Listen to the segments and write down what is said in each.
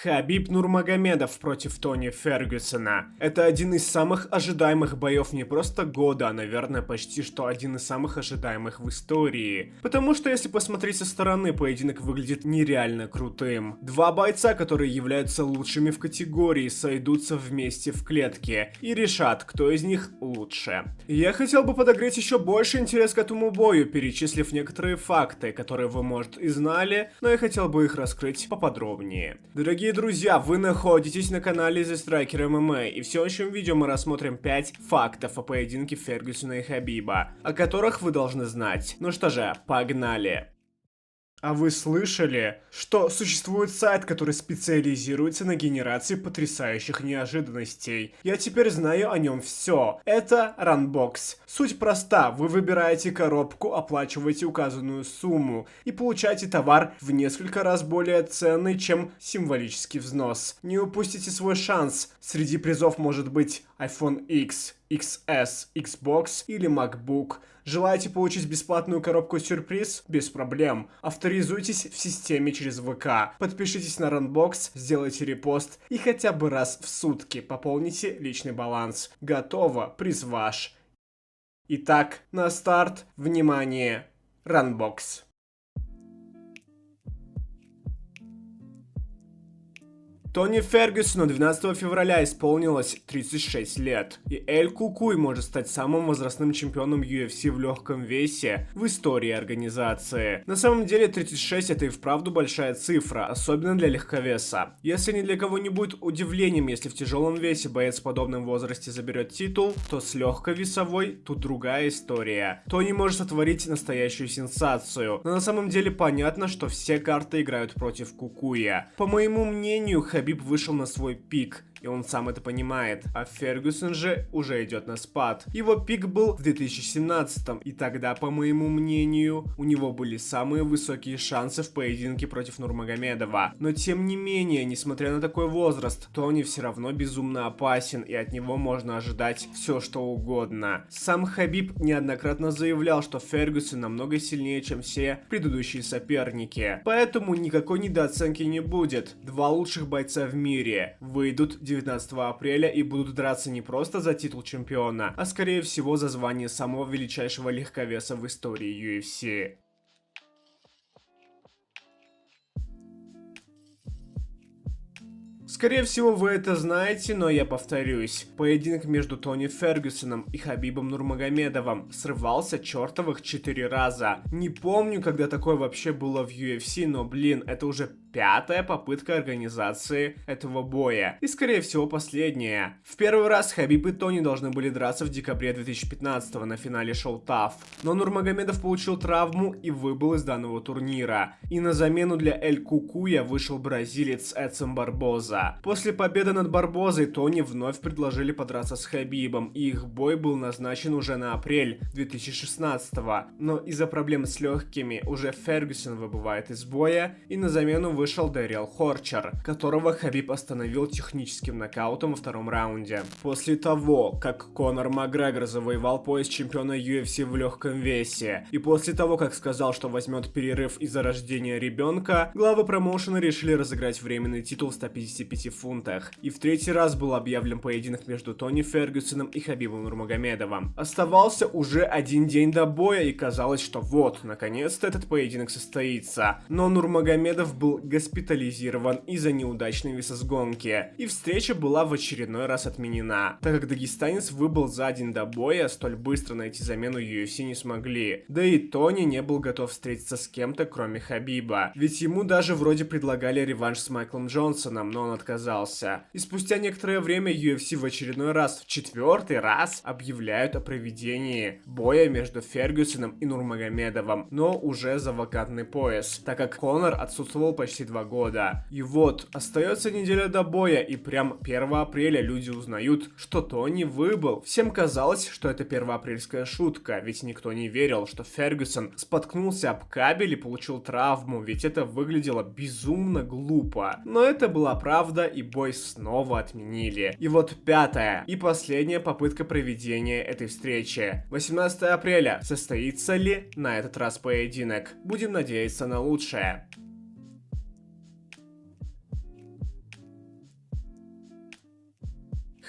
Хабиб Нурмагомедов против Тони Фергюсона. Это один из самых ожидаемых боев не просто года, а, наверное, почти что один из самых ожидаемых в истории. Потому что, если посмотреть со стороны, поединок выглядит нереально крутым. Два бойца, которые являются лучшими в категории, сойдутся вместе в клетке и решат, кто из них лучше. Я хотел бы подогреть еще больше интерес к этому бою, перечислив некоторые факты, которые вы, может, и знали, но я хотел бы их раскрыть поподробнее. Дорогие друзья, вы находитесь на канале The Striker MMA, и в следующем видео мы рассмотрим 5 фактов о поединке Фергюсона и Хабиба, о которых вы должны знать. Ну что же, погнали! А вы слышали, что существует сайт, который специализируется на генерации потрясающих неожиданностей? Я теперь знаю о нем все. Это Runbox. Суть проста. Вы выбираете коробку, оплачиваете указанную сумму и получаете товар в несколько раз более ценный, чем символический взнос. Не упустите свой шанс. Среди призов может быть iPhone X, XS, Xbox или MacBook. Желаете получить бесплатную коробку-сюрприз? Без проблем. Авторизуйтесь в системе через ВК. Подпишитесь на Runbox, сделайте репост и хотя бы раз в сутки пополните личный баланс. Готово, приз ваш. Итак, на старт. Внимание. Runbox. Тони Фергюсону 12 февраля исполнилось 36 лет, и Эль Кукуй может стать самым возрастным чемпионом UFC в легком весе в истории организации. На самом деле 36 это и вправду большая цифра, особенно для легковеса. Если ни для кого не будет удивлением, если в тяжелом весе боец в подобном возрасте заберет титул, то с легковесовой тут другая история. Тони может сотворить настоящую сенсацию, но на самом деле понятно, что все карты играют против Кукуя. По моему мнению, Хабиб вышел на свой пик, и он сам это понимает, а Фергюсон же уже идет на спад. Его пик был в 2017-м, и тогда, по моему мнению, у него были самые высокие шансы в поединке против Нурмагомедова. Но тем не менее, несмотря на такой возраст, Тони все равно безумно опасен, и от него можно ожидать все что угодно. Сам Хабиб неоднократно заявлял, что Фергюсон намного сильнее, чем все предыдущие соперники. Поэтому никакой недооценки не будет. Два лучших бойца в мире выйдут 19 апреля и будут драться не просто за титул чемпиона, а скорее всего за звание самого величайшего легковеса в истории UFC. Скорее всего, вы это знаете, но я повторюсь. Поединок между Тони Фергюсоном и Хабибом Нурмагомедовым срывался чертовых 4 раза. Не помню, когда такое вообще было в UFC, но, блин, это уже 5-я попытка организации этого боя. И, скорее всего, последняя. В первый раз Хабиб и Тони должны были драться в декабре 2015 на финале шоу TUF. Но Нурмагомедов получил травму и выбыл из данного турнира. И на замену для Эль Кукуя вышел бразилец Эдсон Барбоза. После победы над Барбозой Тони вновь предложили подраться с Хабибом, и их бой был назначен уже на апрель 2016. Но из-за проблем с легкими уже Фергюсон выбывает из боя, и на замену вышел Дэриэл Хорчер, которого Хабиб остановил техническим нокаутом во втором раунде. После того, как Конор Макгрегор завоевал пояс чемпиона UFC в легком весе, и после того, как сказал, что возьмет перерыв из-за рождения ребенка, главы промоушена решили разыграть временный титул в 155 фунтах. И в третий раз был объявлен поединок между Тони Фергюсоном и Хабибом Нурмагомедовым. Оставался уже один день до боя, и казалось, что вот, наконец-то этот поединок состоится. Но Нурмагомедов был госпитализирован из-за неудачной весосгонки, и встреча была в очередной раз отменена, так как дагестанец выбыл за день до боя, столь быстро найти замену UFC не смогли. Да и Тони не был готов встретиться с кем-то, кроме Хабиба, ведь ему даже вроде предлагали реванш с Майклом Джонсоном, но он отказался. И спустя некоторое время UFC в очередной раз, в 4-й раз, объявляют о проведении боя между Фергюсоном и Нурмагомедовым, но уже за вакантный пояс, так как Конор отсутствовал почти 2 года. И вот, остается неделя до боя, и прям 1 апреля люди узнают, что Тони выбыл. Всем казалось, что это первоапрельская шутка, ведь никто не верил, что Фергюсон споткнулся об кабель и получил травму, ведь это выглядело безумно глупо. Но это была правда, и бой снова отменили. И вот 5-я и последняя попытка проведения этой встречи. 18 апреля. Состоится ли на этот раз поединок? Будем надеяться на лучшее.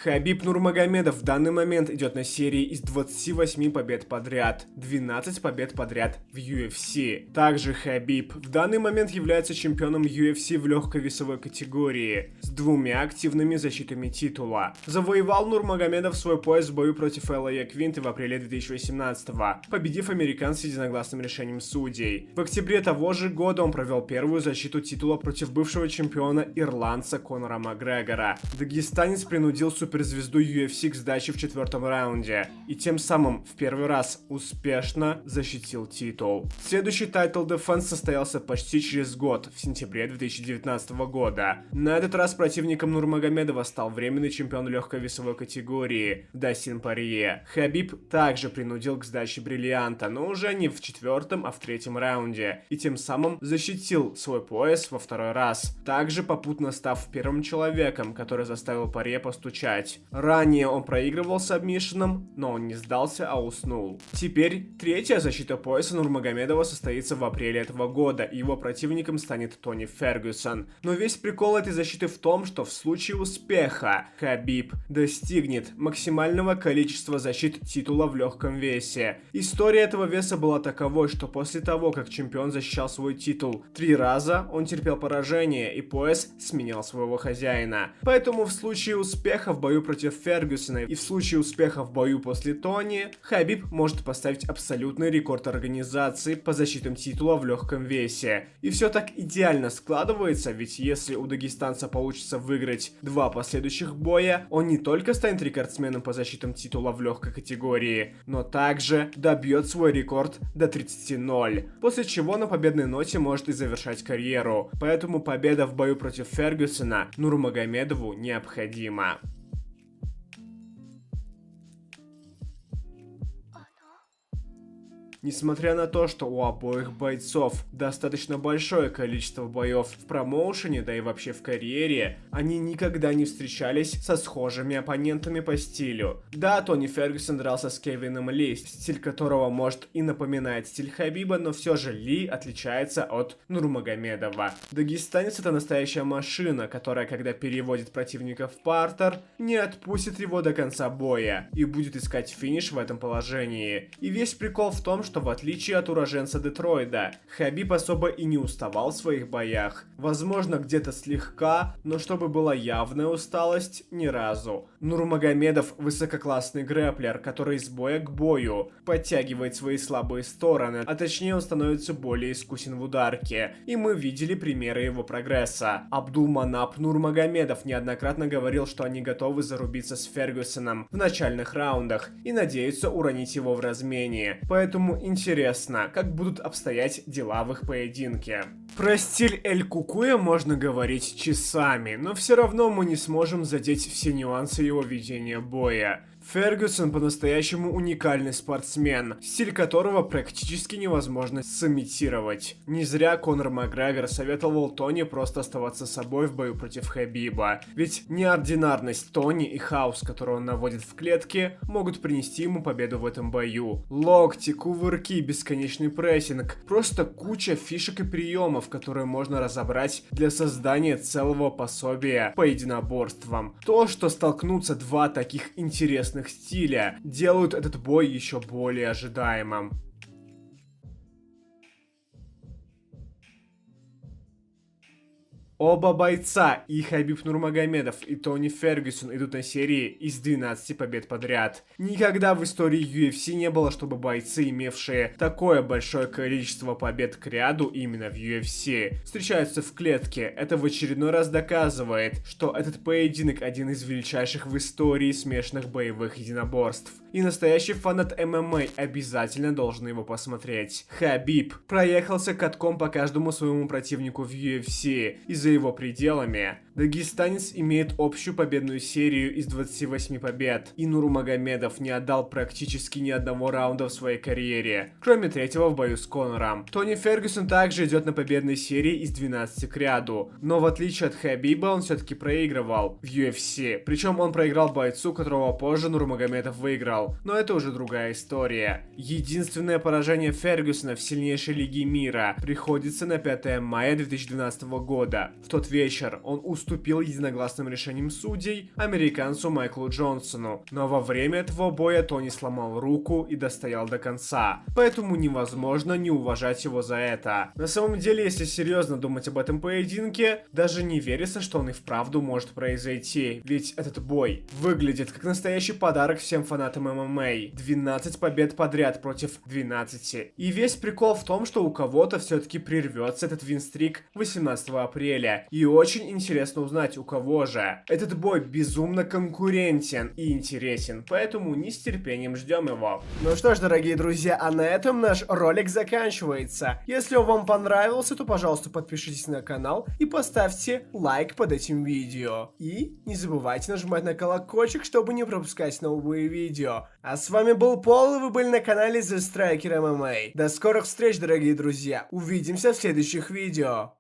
Хабиб Нурмагомедов в данный момент идет на серии из 28 побед подряд, 12 побед подряд в UFC. Также Хабиб в данный момент является чемпионом UFC в легкой весовой категории с 2 активными защитами титула. Завоевал Нурмагомедов свой пояс в бою против Элая Квинты в апреле 2018-го, победив американца единогласным решением судей. В октябре того же года он провел первую защиту титула против бывшего чемпиона ирландца Конора Макгрегора. Дагестанец принудил суперзвезду UFC к сдаче в 4-м раунде и тем самым в первый раз успешно защитил титул. Следующий тайтл дефенс состоялся почти через год, в сентябре 2019 года. На этот раз противником Нурмагомедова стал временный чемпион легкой весовой категории Дастин Порье. Хабиб также принудил к сдаче бриллианта, но уже не в 4-м, а в 3-м раунде, и тем самым защитил свой пояс во второй раз, также попутно став первым человеком, который заставил Порье постучать. Ранее он проигрывал сабмишином, но он не сдался, а уснул. Теперь третья защита пояса Нурмагомедова состоится в апреле этого года, и его противником станет Тони Фергюсон. Но весь прикол этой защиты в том, что в случае успеха Хабиб достигнет максимального количества защит титула в легком весе. История этого веса была таковой, что после того, как чемпион защищал свой титул 3 раза, он терпел поражение, и пояс сменял своего хозяина. Поэтому в случае успеха в бою против Фергюсона и в случае успеха в бою после Тони, Хабиб может поставить абсолютный рекорд организации по защитам титула в легком весе. И все так идеально складывается, ведь если у дагестанца получится выиграть 2 последующих боя, он не только станет рекордсменом по защитам титула в легкой категории, но также добьет свой рекорд до 30-0, после чего на победной ноте может и завершать карьеру. Поэтому победа в бою против Фергюсона Нурмагомедову необходима. Несмотря на то, что у обоих бойцов достаточно большое количество боев в промоушене, да и вообще в карьере, они никогда не встречались со схожими оппонентами по стилю. Да, Тони Фергюсон дрался с Кевином Ли, стиль которого может и напоминает стиль Хабиба, но все же Ли отличается от Нурмагомедова. Дагестанец — это настоящая машина, которая, когда переводит противника в партер, не отпустит его до конца боя и будет искать финиш в этом положении. И весь прикол в том, что в отличие от уроженца Детройда, Хабиб особо и не уставал в своих боях. Возможно, где-то слегка, но чтобы была явная усталость, ни разу. Нурмагомедов — высококлассный грэплер, который с боя к бою подтягивает свои слабые стороны, а точнее он становится более искусен в ударке. И мы видели примеры его прогресса. Абдулманап Нурмагомедов неоднократно говорил, что они готовы зарубиться с Фергюсоном в начальных раундах и надеются уронить его в размене. Поэтому интересно, как будут обстоять дела в их поединке. Про стиль Эль Кукуя можно говорить часами, но все равно мы не сможем задеть все нюансы его ведения боя. Фергюсон по-настоящему уникальный спортсмен, стиль которого практически невозможно сымитировать. Не зря Конор Макгрегор советовал Тони просто оставаться собой в бою против Хабиба, ведь неординарность Тони и хаос, который он наводит в клетке, могут принести ему победу в этом бою. Локти, кувырки, бесконечный прессинг, просто куча фишек и приемов, которые можно разобрать для создания целого пособия по единоборствам. То, что столкнутся два таких интересных стиля, делают этот бой еще более ожидаемым. Оба бойца, и Хабиб Нурмагомедов, и Тони Фергюсон, идут на серии из 12 побед подряд. Никогда в истории UFC не было, чтобы бойцы, имевшие такое большое количество побед к ряду именно в UFC, встречаются в клетке. Это в очередной раз доказывает, что этот поединок один из величайших в истории смешанных боевых единоборств. И настоящий фанат ММА обязательно должен его посмотреть. Хабиб проехался катком по каждому своему противнику в UFC, и за его пределами. Дагестанец имеет общую победную серию из 28 побед, и Нурмагомедов не отдал практически ни одного раунда в своей карьере, кроме третьего в бою с Конором. Тони Фергюсон также идет на победной серии из 12 к ряду, но в отличие от Хабиба он все-таки проигрывал в UFC, причем он проиграл бойцу, которого позже Нурмагомедов выиграл, но это уже другая история. Единственное поражение Фергюсона в сильнейшей лиге мира приходится на 5 мая 2012 года В тот вечер он уступил единогласным решением судей американцу Майклу Джонсону, но во время этого боя Тони сломал руку и достоял до конца, поэтому невозможно не уважать его за это. На самом деле, если серьезно думать об этом поединке, даже не верится, что он и вправду может произойти, ведь этот бой выглядит как настоящий подарок всем фанатам ММА. 12 побед подряд против 12. И весь прикол в том, что у кого-то все-таки прервется этот винстрик 18 апреля. И очень интересно узнать, у кого же. Этот бой безумно конкурентен и интересен, поэтому не с терпением ждем его. Ну что ж, дорогие друзья, а на этом наш ролик заканчивается. Если он вам понравился, то, пожалуйста, подпишитесь на канал и поставьте лайк под этим видео. И не забывайте нажимать на колокольчик, чтобы не пропускать новые видео. А с вами был Пол, и вы были на канале The Striker MMA. До скорых встреч, дорогие друзья. Увидимся в следующих видео.